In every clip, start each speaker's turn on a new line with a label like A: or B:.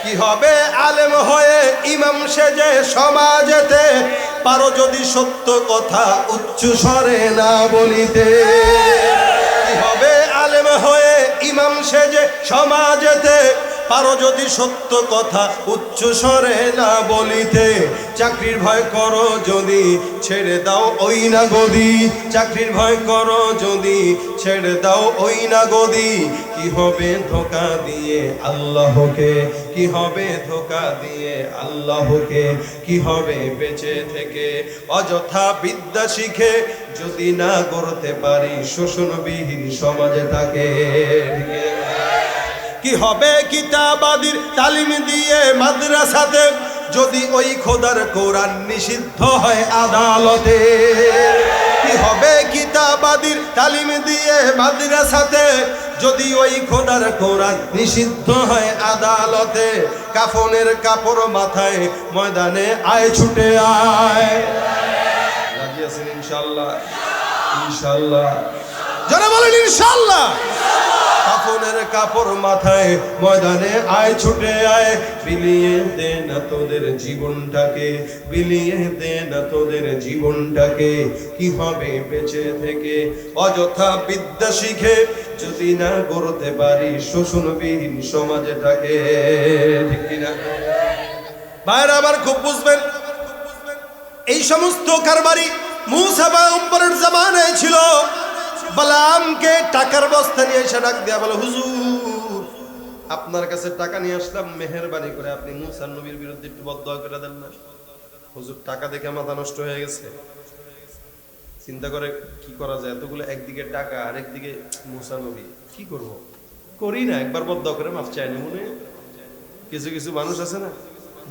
A: কি হবে আলেম হয়ে ইমাম সেজে সমাজেতে, পারো যদি সত্য কথা উচ্চ স্বরে না বলিতে। কি হবে আলেম হয়ে ইমাম সেজে সমাজেতে, পারো যদি সত্য কথা উচ্চ স্বরে না বলিতে। চাকরির ভয় করো যদি ছেড়ে দাও ওই না গদি, চাকরির ভয় করো যদি ছেড়ে দাও ওই না গদি। কি হবে ধোঁকা দিয়ে আল্লাহকে, কি হবে ধোঁকা দিয়ে আল্লাহকে, কি হবে বেঁচে থেকে অযথা বিদ্যা শিখে যদি না করতে পারি শোষণবিহীন সমাজে থাকে। কি হবে কিতাবাদির তালিম দিয়ে মাদ্রাসাতে, যদি ওই খোদার কোরআন নিষিদ্ধ হয় আদালতে। কি হবে কিতাবাদির তালিম দিয়ে মাদ্রাসাতে, যদি ওই খোদার কোরআন নিষিদ্ধ হয় আদালতে। কাফনের কাপড় মাথায় ময়দানে আয় ছুটে আয়। রাজি আছেন ইনশাআল্লাহ? ইনশাআল্লাহ যারা বলেন ইনশাআল্লাহ। কাফনের কাপড় মাথায় ময়দানে আয় ছুটে আয়। বিলিয়ে দে না তোদের জীবনটাকে, বিলিয়ে দে না তোদের জীবনটাকে। কি হবে বেঁচে থেকে অযথা বিদ্যা শিখে যদি না গড়তে পারি শোষণবিহীন সমাজটাকে। ঠিক কিনা ভাইরা আমার খুব বুঝবেন, এই সমস্ত কারবারি মুসা পয়গম্বরের জামানায় ছিল। বালামকে টাকার বস্তা নিয়ে এসে ডাক দেয়া বলে, হুজুর আপনার কাছে টাকা নিয়ে আসলাম, মেহেরবানি করে আপনি মুসা নবীর বিরুদ্ধে একটু বদদোয়া করে দেন না। হুজুর টাকা দেখে মাথা নষ্ট হয়ে গেছে, চিন্তা করে কি করা যায়, এতগুলো একদিকে টাকা আর একদিকে মুসা নবী, কি করব, করি না, একবার বদদোয়া করে মাফ চাই না। মনে কিছু কিছু মানুষ আছে না,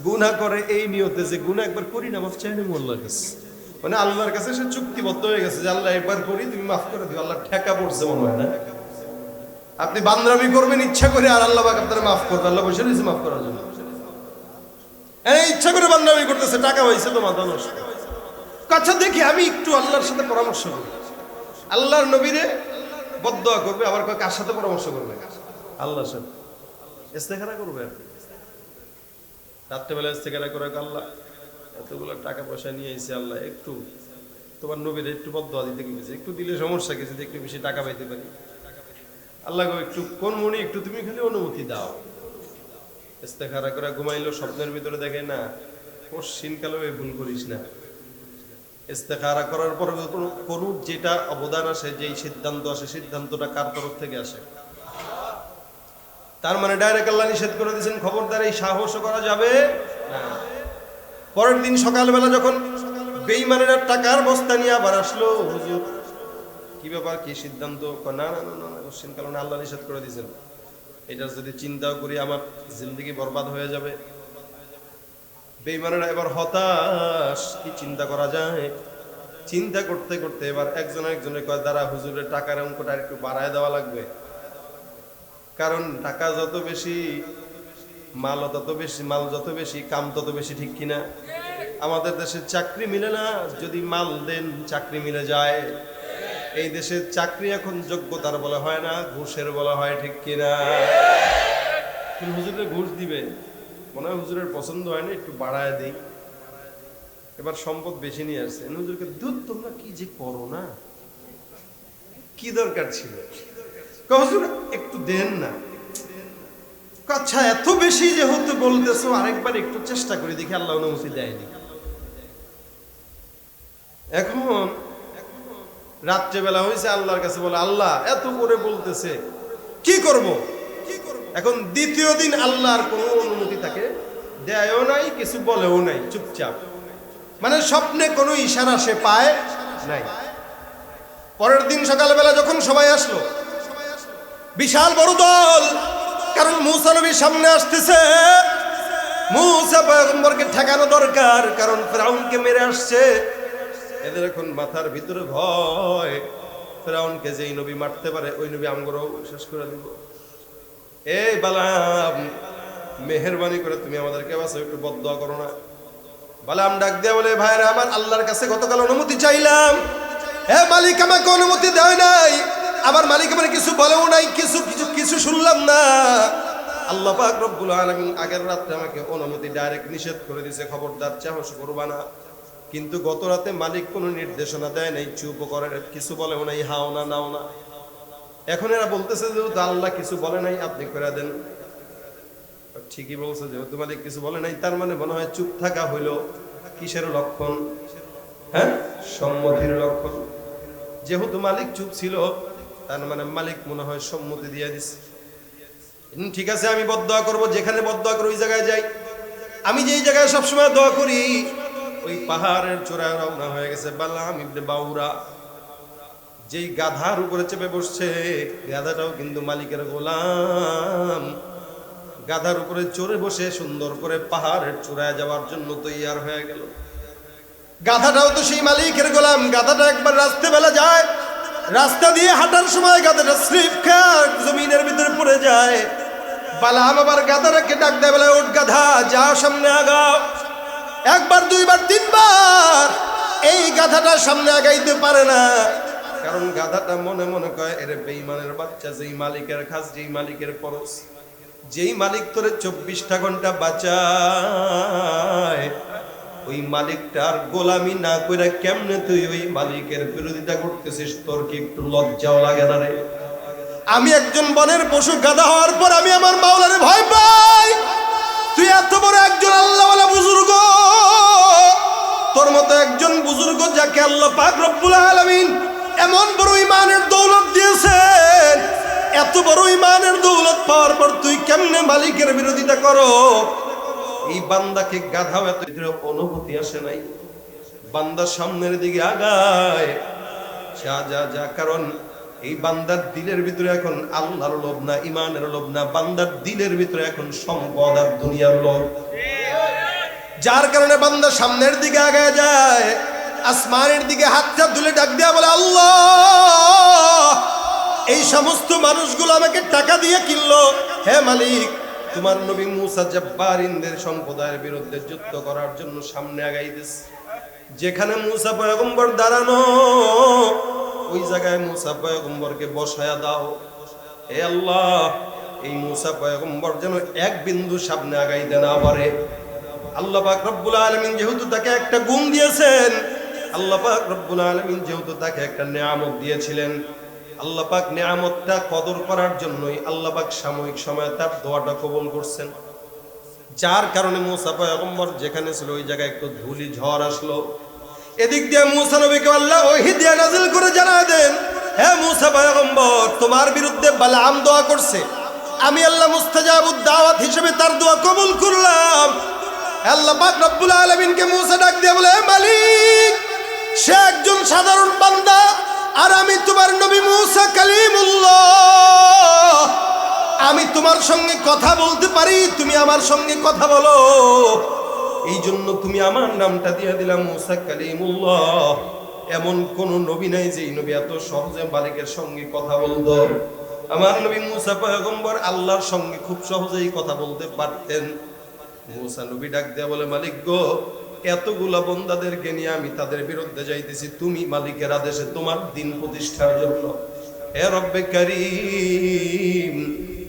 A: গুনাহ করে এই নিয়তে যে গুনাহ একবার করি না, মাফ চাই না আল্লাহর কাছে। মানে আল্লাহর কাছে সে চুক্তিবদ্ধ হয়ে গেছে যে আল্লাহ একবার করি, তুমি মাফ করে দিও। আল্লাহ ঠেকা পড়ছে মনে হয় না। আপনি বান্দরামি করবেন ইচ্ছা করে, আর আল্লাহ পাক আপনার মাফ করবে। আল্লাহ বসে রয়েছে মাফ করার জন্য। এই ইচ্ছা করে বান্দরামি করতেছে, টাকা হয়েছে তো মাথা নষ্ট। আচ্ছা দেখি আমি একটু আল্লাহর সাথে পরামর্শ করি। আল্লাহর নবীরে বদদোয়া করবে, আবার কার সাথে পরামর্শ করবে? আল্লাহর সাথে ইস্তেখারা করবে। রাত্রেবেলা ইস্তেখারা করে, আল্লাহ এতগুলো টাকা পয়সা নিয়ে এসে, আল্লাহ একটু তোমার নবীর একটু বদদোয়া দিতে গেছে, একটু দিলে সমস্যা কিছু, একটু বেশি টাকা পাইতে পারি। আল্লাহ একটু কোন মনে একটু তুমি খালি অনুমতি দাও। ইস্তেখারা করে ঘুমাইলো, স্বপ্নের ভিতরে দেখে না পশ্চিমকালেও এই ভুল করিস না। ইস্তেখারা করার পর কোন যেটা অবদান আসে, যেই সিদ্ধান্ত আসে, সিদ্ধান্তটা কার তরফ থেকে আসে? তার মানে ডাইরেক্ট আল্লাহ নিষেধ করে দিয়েছেন, খবরদার এই সাহসও করা যাবে না। পরের দিন সকালবেলা যখন বেঈমানেরা টাকার বস্তা নিয়ে আবার আসলো, হুজুর কি ব্যাপার, কি সিদ্ধান্ত? না না না না, কোশ্চেন কারণে আল্লাহ নিষেধ করে দিয়েছেন, এটা যদি চিন্তাও করি আমার জিন্দেগি বরবাদ হয়ে যাবে। বেঈমানেরা এবার হতাশ, কি চিন্তা করা যায়? চিন্তা করতে করতে এবার একজন একজনের কয়, দ্বারা হুজুরের টাকার অঙ্কটা একটু বাড়ায় দেওয়া লাগবে, কারণ টাকা যত বেশি মাল তত বেশি, মাল যত বেশি কাম তত বেশি। ঠিক কিনা? আমাদের দেশে চাকরি মিলে না, যদি মাল দেন চাকরি মিলে যায়। এই দেশে চাকরি এখন যোগ্যতার বলা হয় না, ঘুষের বলা হয়। ঠিক কিনা? হুজুরের ঘুষ দিবে, মনে হয় হুজুরের পছন্দ হয় না, একটু বাড়ায় দিই। এবার সম্পদ বেশি নিয়ে আসছে, হুজুরকে দুধ তোমরা কি যে করো না, কি দরকার ছিল? হুজুর একটু দেন না। আচ্ছা এত বেশি যেহেতু বলতেছো, আরেকবার একটু চেষ্টা করে দেখি, আল্লাহ অনুমতি দেয়নি। এখন রাত্রেবেলা হয়েছে, আল্লাহর কাছে বলে, আল্লাহ এত করে বলতেছে, কি করব? এখন দ্বিতীয় দিন আল্লাহর কোনো অনুমতি তাকে দেয়ও নাই, কিছু বলেও নাই, চুপচাপ। মানে স্বপ্নে কোনো ইশারা সে পায় নাই। পরের দিন সকালবেলা যখন সবাই আসলো, বিশাল বড় দল, কারণ মুসা নবীর সামনে আসতেছে। মুসা পয়গম্বরকে ঠেকানো দরকার, কারণ ফিরআউনকে মেরে আসছে। এদের এখন মাথার ভিতরে ভয়, ফিরআউনকে যেই নবী মারতে পারে ওই নবী আমগরও শেষ করে দিব। এই বালাম, মেহেরবানি করে তুমি আমাদেরকে বাঁচাও, একটু বদদোয়া করো না। বালাম ডাক দেয়া বলে, ভাইরা আমার, আল্লাহর কাছে গতকাল অনুমতি চাইলাম, হে মালিক আমাকে অনুমতি দেয় নাই, আবার মালিক আমার কিছু বলেও নাই, কিছু শুনলাম না। আল্লাহ পাক রব্বুল আলামিন আগের রাতে আমাকে অনুমতি ডাইরেক্ট নিষেধ করে দিয়েছে, খবরদার সাহস করবা না। কিন্তু গত রাতে মালিক কোনো নির্দেশনা দেয় নাই, চুপ করে, কিছু বলেও নাই, হাও না নাও না। এখন এরা বলতেছে যেহেতু আল্লাহ কিছু বলে নাই আপনি করে দেন। ঠিকই বলছে, যেহেতু মালিক কিছু বলে নাই, তার মানে মনে হয় চুপ থাকা হইল কিসের লক্ষণ? হ্যাঁ, সম্মতির লক্ষণ। যেহেতু মালিক চুপ ছিল, তার মানে মালিক মনে হয় সম্মতি দিয়ে দিচ্ছে। ঠিক আছে, আমি বদদোয়া করব, যেখানে বদদোয়া করি ওই জায়গায় যাই। আমি যেই জায়গায় সবসময় দোয়া করি ওই পাহাড়ের চূড়ায় রওনা হয়ে গেছে বালাম ইবনে বাউরা। যেই গাধার উপরে চেপে বসছে, গাধাটাও কিন্তু মালিকের গোলাম। গাধার উপরে চড়ে বসে সুন্দর করে পাহাড়ের চূড়ায় যাওয়ার জন্য তৈয়ার হয়ে গেল। গাধাটাও তো সেই মালিকের গোলাম। গাধাটা একবার রাস্তাবেলা যায়, রাস্তা দিয়ে হাঁটার সময় গাধাটা স্লিপ খেয়ে জমিনের ভিতরে পড়ে যায়। বালাম আবার গাধাটাকে ডাক দেয়, বলে ওঠ গাধা, যাও সামনে আগাও। একবার, দুইবার, তিনবার এই গাধাটা সামনে আগাইতে পারে না, কারণ গাধাটা মনে মনে কয় এরে বেঈমানের বাচ্চা, যেই মালিকের খাস, যেই মালিকের পরশ, যেই মালিক তোরে 24টা ঘন্টা বাঁচায়, ওই মালিকটার গোলামি না কইরা কেমনে তুই ওই মালিকের বিরোধিতা করতেছিস? তোর কি একটু লজ্জাও লাগে না রে? আমি একজন বনের পশু, গাধা হওয়ার পর আমি আমার মাওলারে ভয় পাই। তুই এত বড় একজন আল্লাহওয়ালা বুজুর্গ, তোর মতো একজন বুজুর্গ যাকে আল্লাহ পাক রব্বুল আলামিন এমন বড় ইমানের দৌলত দিয়েছেন, এত বড় ইমানের দৌলত পাওয়ার পর তুই কেমনে মালিকের বিরোধিতা করো? এই বান্দাকে গাধাও এত অনুভূতি আসে নাই। বান্দা সামনের দিকে আগায়, যা, কারণ এই বান্দার দিলের ভিতরে এখন আল্লাহর লোভ না, ইমানের লোভ না, বান্দার দিলের ভিতরে এখন সম্পদ আর দুনিয়ার লোভ। যার কারণে বান্দা সামনের দিকে আগায় যায়, আসমানের দিকে হাতটা তুলে ডাক দেয়া বলে, আল্লাহ, এই সমস্ত মানুষগুলো আমাকে টাকা দিয়ে কিনলো, হে মালিক, তোমার নবী মুসা জব্বারিনদের সম্প্রদায়ের বিরুদ্ধে যুদ্ধ করার জন্য সামনে আগাইতেছে। যেখানে মুসা পয়গম্বর দাঁড়ানো, ওই জায়গায় মুসা পয়গম্বরকে বসায়া দাও। হে আল্লাহ, এই মুসা পয়গম্বর যেন এক বিন্দু সামনে আগাইতে না পারে। আল্লাহ পাক রব্বুল আলামিন যেহেতু তাকে একটা গুণ দিয়েছেন, আল্লাহ পাক রব্বুল আলামিন যেহেতু তাকে একটা নিয়ামত দিয়েছিলেন, আল্লাহ পাক নিয়ামতটা কদর করার জন্যই আল্লাহ পাক সাময়িক সময়ে তার দোয়াটা কবুল করছেন। যার কারণে মুসা পয়গম্বর যেখানে ছিল ওই জায়গায় একটু ধুলি ঝড় আসলো। এদিক দিয়ে মুসা নবীকে আল্লাহ ওহী দিয়ে নাযিল করে জানায় দেন, হে মুসা পয়গম্বর, তোমার বিরুদ্ধে বালাম দোয়া করছে, আমি আল্লাহ মুস্তাজাবুদ দাওয়াত হিসেবে তার দোয়া কবুল করলাম। আল্লাহ পাক রব্বুল আলামিনকে মুসা ডাক দিয়ে বলে, মালিক, সে একজন সাধারণ বান্দা, আর আমি তোমার নবী মুসা কালিমুল্লাহ, আমি তোমার সঙ্গে কথা বলতে পারি, তুমি আমার সঙ্গে কথা বলো, এই জন্য তুমি আমার নামটা দিয়ে দিলাম মুসা কালিমুল্লাহ। এমন কোন নবী নাই যে নবী এত সহজে মালিকের সঙ্গে কথা বলতো। আমার নবী মুসা পয়গম্বর আল্লাহর সঙ্গে খুব সহজেই কথা বলতে পারতেন। মুসা নবী ডাক দেয়া বলে, মালিক গো, এতগুলা বান্দাদেরকে নিয়ে আমি তাদের বিরুদ্ধে যাইতেছি, তুমি মালিকের আদেশে তোমার দিন প্রতিষ্ঠার জন্য, হে রব্বে কারীম,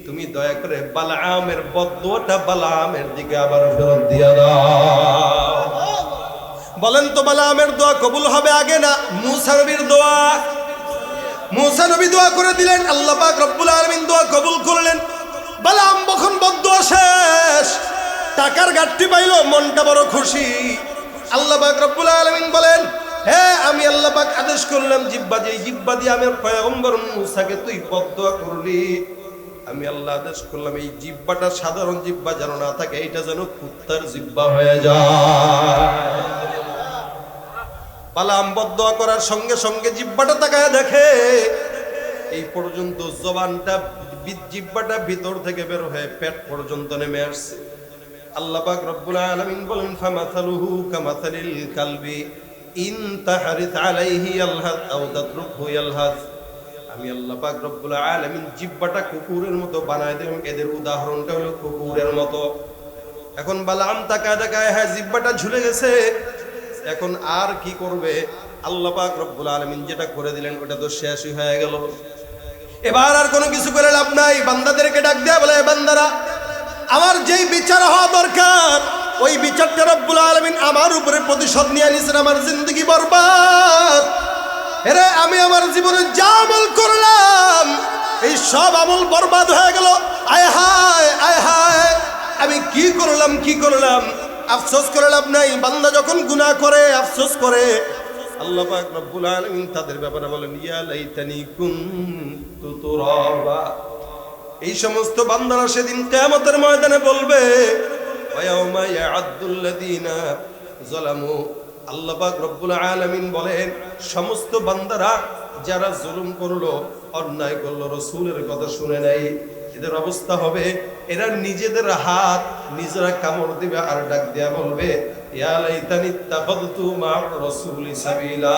A: তুমি দয়া করে বালামের বদদোয়াটা বালামের দিকে আবার ফেরত দিয়া দাও। বলেন তো, বালামের দোয়া কবুল হবে আগে না মুসা নবীর দোয়া? মুসা নবী দোয়া করে দিলেন, আল্লাহ পাক রব্বুল আলামিন দোয়া কবুল করলেন। বালাম যখন বদদোয়া শেষ, টাকার গাঠটি পাইল, মনটা বড় খুশি। আল্লাহ পাক রব্বুল আলামিন বলেন, হে, আমি আল্লাহ পাক আদেশ করলাম জিহ্বা দিয়ে, জিহ্বা দিয়ে আমার পয়গম্বর মুসাকে তুই বদদোয়া করলি, আমি আল্লাহ আদেশ করলাম এই জিহ্বাটা সাধারণ জিহ্বা যেন না থাকে, এটা যেন কুত্তার জিহ্বা হয়ে যায়। বালাম বদদোয়া করার সঙ্গে সঙ্গে জিহ্বাটা তাকায় দেখে এই পর্যন্ত জবানটা, জিহ্বাটা ভিতর থেকে বের হয়ে পেট পর্যন্ত নেমে আসছে। আল্লাহ পাক রব্বুল আলামিন বলেন, ফামাসালুহু কামাসালিল কালবি ইন তাহরিস আলাইহি ইয়ালহাস আও তাতরুকহু ইয়ালহাস। আমি আল্লাহ পাক রব্বুল আলামিন জিহ্বাটা কুকুরের মতো বানায় দিলাম। এদের উদাহরণটা হলো কুকুরের মতো। এখন বালাম তাকায় তাকায়, হ্যাঁ, জিহ্বাটা ঝুলে গেছে, এখন আর কি করবে? আল্লাহ পাক রব্বুল আলামিন যেটা করে দিলেন ওটা তো শেষই হয়ে গেল। এবার আর কোনো কিছু করে লাভ নাই। বান্দাদেরকে ডাক দেয়া বলে, বান্দারা, আমার যেই বিচার হওয়া দরকার ওই বিচারটা রব্বুল আলামিন আমার উপরে প্রতিশোধ নিয়ে নিয়েছেন। আমার জিন্দগি বরবাদ। এরে আমি আমার জীবনে যা আমল করলাম এই সব আমল বরবাদ হয়ে গেল। আয় হায় আয় হায়, আমি কি করলাম। আফসোস করে লাভ নাই। বান্দা যখন গুনাহ করে আফসোস করে, আল্লাহ পাক রব্বুল আলামিন তাদের ব্যাপারে বলেন ইয়া লাইতানি কুনতু তুরাবা। এই সমস্ত বান্দারা সেদিন কিয়ামতের ময়দানে বলবে ওয়ায়াউমা ইয়া'আদ্দুল্লাযীনা যালামু। আল্লাহ পাক রব্বুল আলামিন বলেন সমস্ত বান্দারা যারা জুলুম করলো, অন্যায় করলো, রাসূলের কথা শুনে নাই, এদের অবস্থা হবে এরা নিজেদের হাত নিজেরা কামড় দিবে আর ডাক দেয়া বলবে ইয়া লাইতানি ইত্তাখাযতু মা'আর রাসূলি সাবিলা।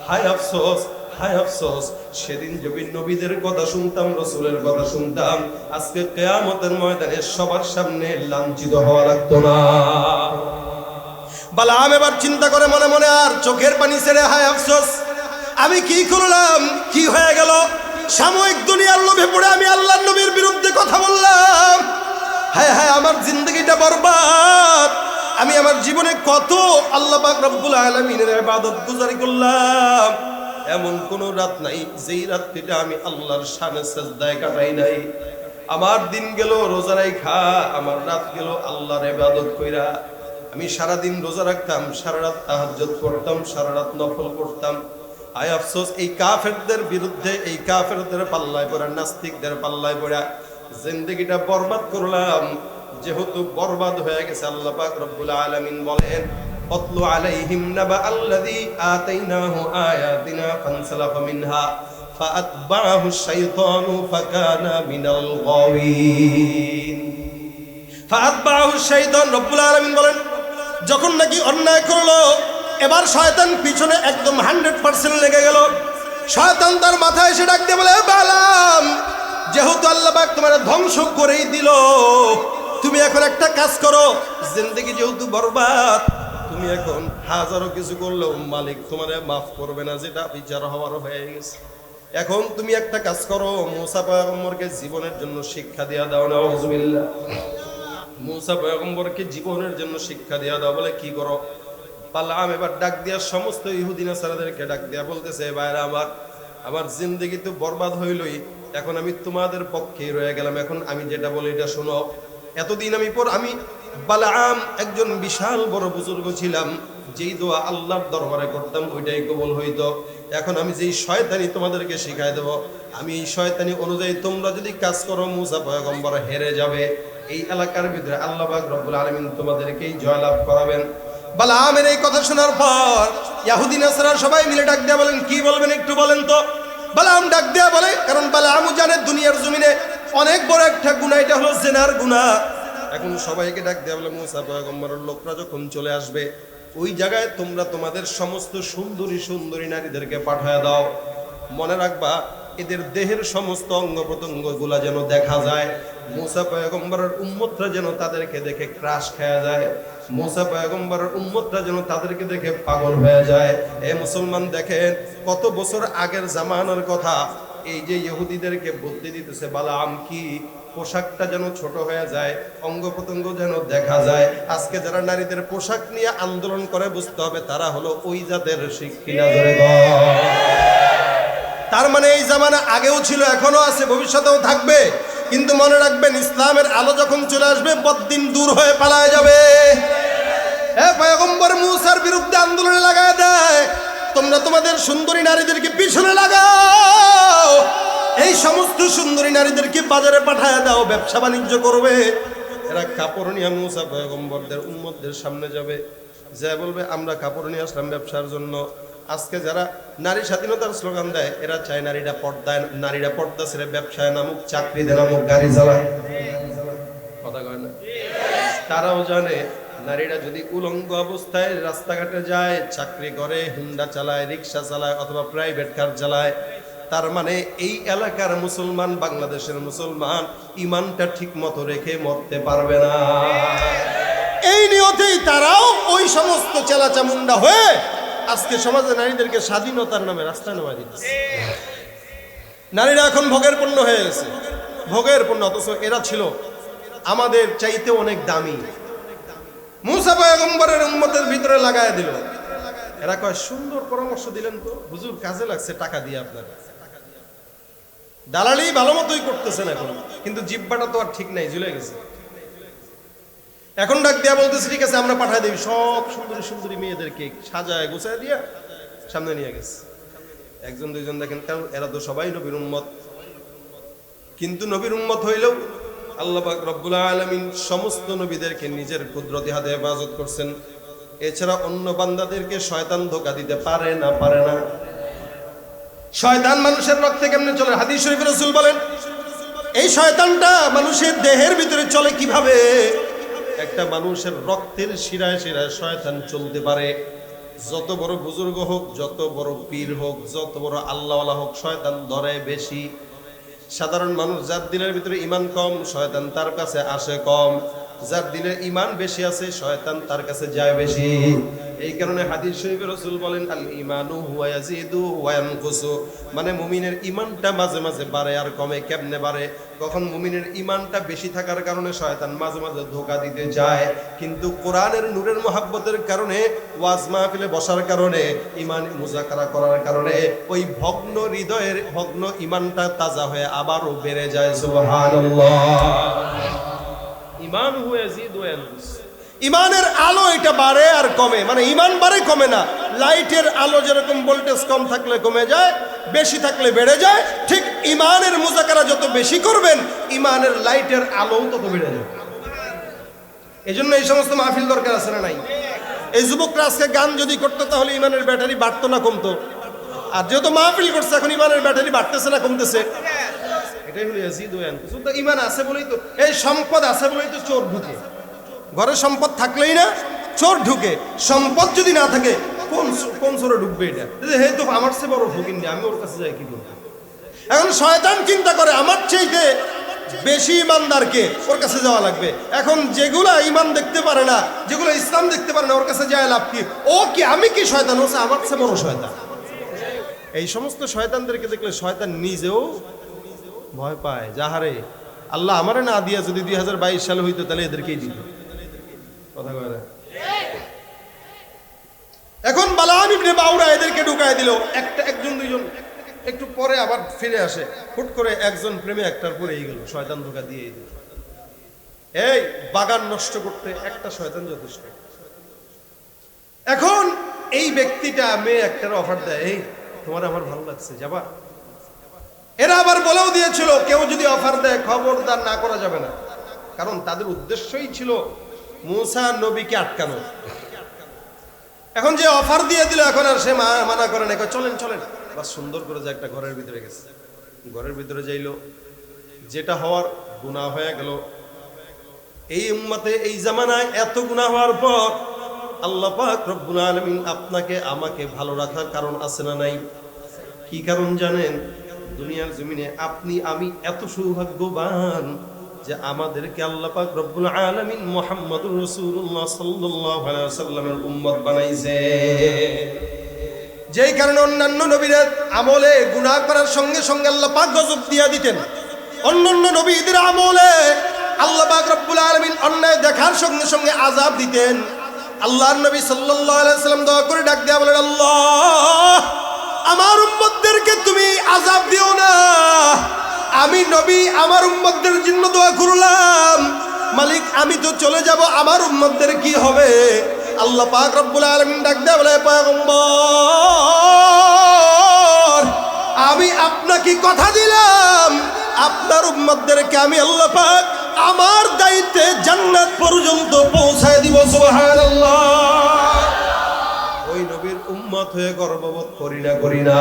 A: হায় আফসোস, হায় আফসোস, সেদিন যদি নবীদের কথা শুনতাম, রাসূলের কথা শুনতাম, আজকে কিয়ামতের ময়দানে সবার সামনে লাঞ্ছিত হওয়া লাগতো না। বালাম এবার চিন্তা করে মনে মনে আর চোখের পানি ছেড়ে হায় আফসোস, আমি কি করলাম, কি হয়ে গেল। সাময়িক দুনিয়ার লোভে পড়ে আমি আল্লাহর নবীর বিরুদ্ধে কথা বললাম। হায় হায়, আমার জিন্দগিটা বরবাদ। আমি আমার জীবনে কত আল্লাহ পাক রব্বুল আলামিনের ইবাদত গুজারি করলাম। এমন কোন রাত নাই যেই রাতটা আমি আল্লাহর শানে সিজদায় কাটাই নাই। আমার দিন গেল রোজা রাখা, আমার রাত গেল আল্লাহর ইবাদত কইরা। আমি সারা দিন রোজা রাখতাম, সারা রাত তাহাজ্জুদ পড়তাম, সারা রাত নফল পড়তাম। আয় আফসোস, এই কাফেরদের বিরুদ্ধে, এই কাফেরদের পাল্লায় পড়া, নাস্তিকদের পাল্লায় পড়া জিন্দেগিটা বরবাদ করলাম। যেহেতু বরবাদ হয়ে গেছে, আল্লাহ পাক রব্বুল আলামিন বলেন আতলু আলাইহিম নাবা আল্লাযী আতাইনাহু আয়াতিনা ফানসালাখা মিনহা ফাআতবাহু শাইতানু ফাকানা মিনাল গাওয়িন। ফাআতবাহু শাইতান, রব্বুল আলামিন বলেন যখন নাকি অন্যায় করলো, এবার শয়তান পিছনে একদম 100% লেগে গেল। শয়তান তার মাথায় এসে ডাক দিয়ে বলে বালাম, যেহেতু আল্লাহ পাক তোমার ধ্বংস করেই দিল, তুমি এখন একটা কাজ করো। জিন্দেগি যেহেতু বরবাদ, তুমি এখন হাজারো কিছু করলেও মালিক তোমারে মাফ করবে না, যেটা বিচার হওয়ার হয়ে গেছে। এখন তুমি একটা কাজ করো, মুসা পয়গম্বরকে জীবনের জন্য শিক্ষা দিয়া দাও। নাউযুবিল্লাহ। মুসা পয়গম্বরকে জীবনের জন্য শিক্ষা দিয়া দাও। বলে কি করো? বালাম এবার ডাক দিয়া সমস্ত ইহুদি নাসারাদেরকে ডাক দিয়া বলতেছে ভাইরা আমার জিন্দেগি তো বরবাদ হইলই, এখন আমি তোমাদের পক্ষেই রয়ে গেলাম। এখন আমি যেটা বলি এটা শোনো। এতদিন আমি বালাম একজন বিশাল বড় বুজুর্গ ছিলাম, যেই দোয়া আল্লাহর দরবারে করতাম ওইটাই কবুল হইতো। এখন আমি যেই শয়তানি তোমাদেরকে শিখাই দেব, আমি এই শয়তানি অনুযায়ী তোমরা যদি কাজ করো, মুসা পয়গম্বর হেরে যাবে। এই এলাকার ভিতরে আল্লাহ পাক রব্বুল আলামিন তোমাদেরকেই জয়লাভ করাবেন। বালামের এই কথা শোনার পর ইহুদি নাসারা সবাই মিলে ডাক দেয়া বলেন কি বলবেন একটু বলেন তো। বালাম ডাক দেয়া বলে, কারণ বালামও জানে দুনিয়ার জমিনে অনেক বড় একটা গুনাহ, এটা হলো জিনার গুনাহ। এখন সবাইকে ডাক দেয়া বলে মুসা পয়গম্বরের লোকরা যখন চলে আসবে, ওই জায়গায় তোমরা তোমাদের সমস্ত সুন্দরী সুন্দরী নারীদেরকে পাঠায় দাও। মনে রাখবা এদের দেহের সমস্ত অঙ্গ প্রত্যঙ্গ গুলা যেন দেখা যায়। মুসা পয়গম্বরের উম্মতরা যেন তাদেরকে দেখে ক্রাশ খেয়ে যায়। মুসা পয়গম্বরের উম্মতরা যেন তাদেরকে দেখে পাগল হয়ে যায়। এ মুসলমান দেখেন কত বছর আগের জামানার কথা। এই যে ইহুদিদেরকে বুদ্ধি দিতেছে বালাম, কি পোশাকটা যেন ছোট হয়ে যায়, অঙ্গ প্রত্যঙ্গ যেন দেখা যায়। আজকে যারা নারীদের পোশাক নিয়ে আন্দোলন করে, বুঝতে হবে তারা হলো ওই জাতের শিক্ষিনা। তার মানে এই জামানা আগেও ছিল, এখনো আছে, ভবিষ্যতেও থাকবে। কিন্তু মনে রাখবেন, ইসলামের আলো যখন চলে আসবে, বদ্দিন দূর হয়ে পালায় যাবে। পয়গম্বর মুসার বিরুদ্ধে আন্দোলনে লাগায় দেয়, তোমরা তোমাদের সুন্দরী নারীদেরকে পিছনে লাগাও, এই সমস্ত সুন্দরী নারীদেরকে বাজারে পাঠায় দাও, ব্যবসা বাণিজ্য করবে। এরা কাপড় নিয়ে মুসা পয়গম্বরদের উম্মতদের সামনে যাবে, যা বলবে আমরা কাপড় নিয়ে আসলাম ব্যবসার জন্য। আজকে যারা নারী স্বাধীনতার স্লোগান দেয়, এরা চায় নারীরা পর্দা ছেড়ে ব্যবসায় নামুক, চাকরিতে নামুক, গাড়ি চালায়, কথা কয় না। তারাও জানে নারীরা যদি উলঙ্গ অবস্থায় রাস্তাঘাটে যায়, চাকরি করে, হুন্ডা চালায়, রিক্সা চালায় অথবা প্রাইভেট কার চালায়, তার মানে এই এলাকার মুসলমান, বাংলাদেশের মুসলমান ইমানটা ঠিক মতো রেখে মরতে পারবে না। এই নিয়তেই তারাও ওই সমস্ত চেলাচামুন্ডা হয়ে আজকে সমাজে নারীদেরকে স্বাধীনতার নামে রাস্তায় নামায় দিচ্ছে। নারীরা এখন ভোগের পণ্য হয়ে গেছে, ভোগের পণ্য। অথচ এরা ছিল আমাদের চাইতে অনেক দামি। মুসা পয়গম্বরের উম্মতের ভিতরে লাগায় দিল। এরা কয় সুন্দর পরামর্শ দিলেন তো হুজুর, কাজে লাগছে, টাকা দিয়ে আপনার দালালি ভালো মতোই করতেছেন এখন, কিন্তু জিব্বাটা তো আর ঠিক নাই, ঝুলে গেছে। এখন ডাক দিয়া বলতেছে ঠিক আছে আমরা পাঠায় দেব, সব সুন্দরী সুন্দরী মেয়েদেরকে সাজায় গোছায় দিয়া সামনে নিয়ে গেছে। একজন দুইজন দেখেন, কারণ এরা তো সবাই নবীর উম্মত, কিন্তু নবীর উম্মত হইলেও আল্লাহ পাক রব্বুল আলামিন সমস্ত নবীদেরকে নিজের কুদরতি হাতে হেফাজত করছেন। এছাড়া অন্য বান্দাদেরকে শয়তান ধোঁকা দিতে পারে না, পারে না। শয়তান মানুষের রক্তে কেমনে চলে? হাদিস শরীফে রাসূল বলেন এই শয়তানটা মানুষের দেহের ভিতরে চলে কিভাবে? একটা মানুষের রক্তের শিরায় শিরায় শয়তান চলতে পারে। যত বড় বুজুর্গ হোক, যত বড় পীর হোক, যত বড় আল্লাহওয়ালা হোক, শয়তান ধরে বেশি। সাধারণ মানুষ যার দিলের ভিতরে ঈমান কম, শয়তান তার কাছে আসে কম। যার দিলের ঈমান বেশি আছে, শয়তান তার কাছে যায় বেশি। এই কারণে হাদিস শরীফে রাসূল বলেন আল ঈমানু হুয়া ইয়াজিদু ওয়া ইয়ানকুসু, মানে মুমিনের ঈমানটা মাঝে মাঝে বাড়ে আর কমে। কেমনে বাড়ে? কখন মুমিনের ঈমানটা বেশি থাকার কারণে শয়তান মাঝে মাঝে ধোঁকা দিতে যায়, কিন্তু কোরআনের নূরের মহব্বতের কারণে, ওয়াজ মাহফিলে বসার কারণে, ঈমান মুযাকারা করার কারণে ওই ভগ্ন হৃদয়ের ভগ্ন ঈমানটা তাজা হয়ে আবারও বেড়ে যায়। সুবহানাল্লাহ। ঈমান হুয়া ইয়াজিদু ওয়া ইয়ানকুস, ইমানের আলো এটা বাড়ে আর কমে, মানে ইমান বাড়ে কমে না। লাইটের আলো যেরকম ভোল্টেজ কম থাকলে কমে যায়, বেশি থাকলে বেড়ে যায়, ঠিক ইমানের মুযাকারা যত বেশি করবেন ইমানের লাইটের আলোও তত বেড়ে যাবে। এই জন্য এই সমস্ত মাহফিল দরকার আছে না নাই? এই যুবকরা আজকে গান যদি করতো তাহলে ইমানের ব্যাটারি বাড়তো না কমতো? আর যেহেতু মাহফিল করছে এখন ইমানের ব্যাটারি বাড়তেছে না কমতেছে? এটাই হলো ইয়াজিদু ওয়া ইয়ানকুস। তো ইমান আছে বলেই তো, এই সম্পদ আছে বলেই তো চোর ঢুকে। ঘরে সম্পদ থাকলেই না চোর ঢুকে, সম্পদ যদি না থাকে কোন চোরে ঢুকবে? এটা হে তো আমার চেয়ে বড় ফকির নেই, আমি ওর কাছে যাই কি করব? এখন শয়তান চিন্তা করে আমার চাইতে বেশি ইমানদারকে ওর কাছে যাওয়া লাগবে। এখন যেগুলা ইমান দেখতে পারে না, যেগুলো ইসলাম দেখতে পারে না, ওর কাছে যায় লাভ কি? ও কি আমি কি শয়তান? হচ্ছে আমার চেয়ে বড় শয়তান। এই সমস্ত শয়তানদেরকে দেখলে শয়তান নিজেও ভয় পায়। যাহারে আল্লাহ আমারে না দিয়া যদি 2022 সালে হইতো তাহলে এদেরকেই দিত। কথা কয় না? এখন বালাম ইবনে বাউরা এদেরকে ঢুকায় দিল। একজন দুইজন একটু পরে আবার ফিরে আসে, হুট করে একজন প্রেমে একটার পরেই গেল, শয়তান ধোঁকা দিয়ে দিল। এই বাগান নষ্ট করতে একটা শয়তান যথেষ্ট। এখন এই ব্যক্তিটা মেয়ে একটার অফার দেয়, এই তোমার আমার ভালো লাগছে, যাবা? এরা আবার বলেও দিয়েছিল কেউ যদি অফার দেয় খবরদার না করা যাবে না, কারণ তাদের উদ্দেশ্যই ছিল মুসা নবীকে আটকানো। এখন যে অফার দিয়ে দিল, এখন আর সে মানা করে না, চলেন চলেন। বা সুন্দর করে যে একটা ঘরের ভিতরে গেছে, ঘরের ভিতরে যাইলো, যেটা হওয়ার গুনাহ হয়ে গেল। এই উম্মতে এই জামানায় এত গুনাহ হওয়ার পর আল্লাহ পাক রব্বুল আলামিন আপনাকে আমাকে ভালো রাখার কারণ আছে না নাই? কি কারণ জানেন? দুনিয়ার জমিনে আপনি আমি এত সৌভাগ্যবান যে আমাদেরকে আল্লাহ পাক রব্বুল আলামিন মুহাম্মদুর রাসূলুল্লাহ সাল্লাল্লাহু আলাইহি ওয়াসাল্লামের উম্মত বানাইছে। যেই কারণে অন্যান্য নবীদের আমলে গুনাহ করার সঙ্গে সঙ্গে আল্লাহ পাক গজব দিয়া দিতেন। অন্যান্য নবীদের আমলে আল্লাহ পাক রব্বুল আলামিন অন্যায় দেখার সঙ্গে সঙ্গে আযাব দিতেন। আল্লাহর নবী সাল্লাল্লাহু আলাইহি ওয়াসাল্লাম দোয়া করে ডাক দিয়া বলেন, আল্লাহ আমার উম্মতদেরকে তুমি আযাব দিও না। আমি নবী আমার উম্মতদের জন্য দোয়া করলাম, মালিক আমি তো চলে যাব, আমার উম্মতদের কি হবে? আল্লাহ পাক রব্বুল আলামিন ডাক দেয়া বলে, পয়গম্বর আমি আপনাকে কথা দিলাম আপনার উম্মতদেরকে আমি আল্লাহ পাক আমার দায়িত্বে জান্নাত পর্যন্ত পৌঁছায় দিব। সুবহানাল্লাহ। ওই নবীর উম্মত হয়ে গর্ববোধ করি না।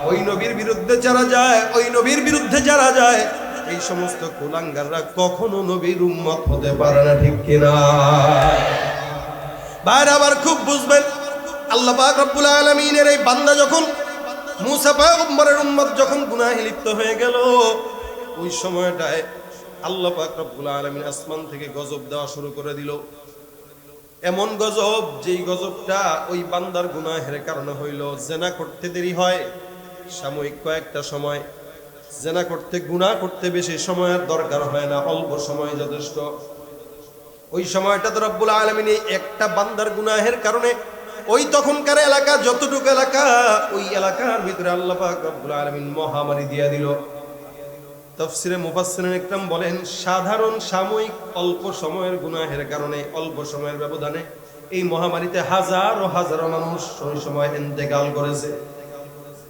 A: ওই নবীর বিরুদ্ধে যারা যায়, ওই নবীর বিরুদ্ধে যারা যায়, এই সমস্ত কুলাঙ্গাররা কখনো নবীর উম্মত হতে পারে না, ঠিক কিনা? বাইরে আবার খুব বুঝবেন, আল্লাহ পাক রব্বুল আলামিনের এই বান্দা যখন মুসা পয়গম্বরের উম্মত যখন গুনাহে লিপ্ত হয়ে গেল, ওই সময়টায় আল্লাহ পাক রব্বুল আলামিন আসমান থেকে গজব দেওয়া শুরু করে দিল। এমন গজব, যেই গজবটা ওই বান্দার গুনাহের কারণে হইল। জেনা করতে দেরি হয় সাময়িক কয়েকটা সময়, জেনা করতে, গুনাহ করতে বেশি সময়ের দরকার হয় না, অল্প সময় যথেষ্ট। ওই সময়টা তো রব্বুল আলামিন একটা বান্দার গুনাহের কারণে ওই তখনকার এলাকা, যতটুকু এলাকা, ওই এলাকার ভিতরে আল্লাহ পাক রব্বুল আলামিন মহামারী দিয়ে দিল। তাফসিরে মুফাসসিরিন ইকরাম বলেন, সাধারণ সাময়িক অল্প সময়ের গুনাহের কারণে, অল্প সময়ের ব্যবধানে এই মহামারীতে হাজারো হাজারো মানুষ ওই সময় ইন্তেকাল করেছে।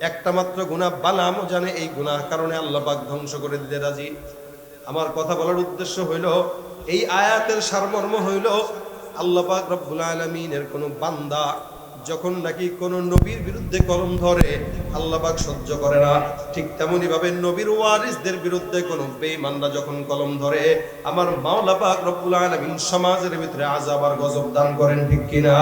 A: একটা মাত্র গুনাহ বালামও জানে এই গুনাহ কারণে আল্লাহ পাক ধ্বংস করে দিতে রাজি। আমার কথা বলার উদ্দেশ্য হইল, এই আয়াতের সারমর্ম হইল, আল্লাহ পাক রব্বুল আলামিনের কোন বান্দা যখন নাকি কোন নবীর বিরুদ্ধে কলম ধরে আল্লাহ পাক সহ্য করে না। ঠিক তেমনি ভাবে নবীর ওয়ারিসদের বিরুদ্ধে কোন বেঈমানরা যখন কলম ধরে, আমার মাওলা পাক রব্বুল আলামিন সমাজের ভিতরে আযাব আর গজব দান করেন, ঠিক কিনা?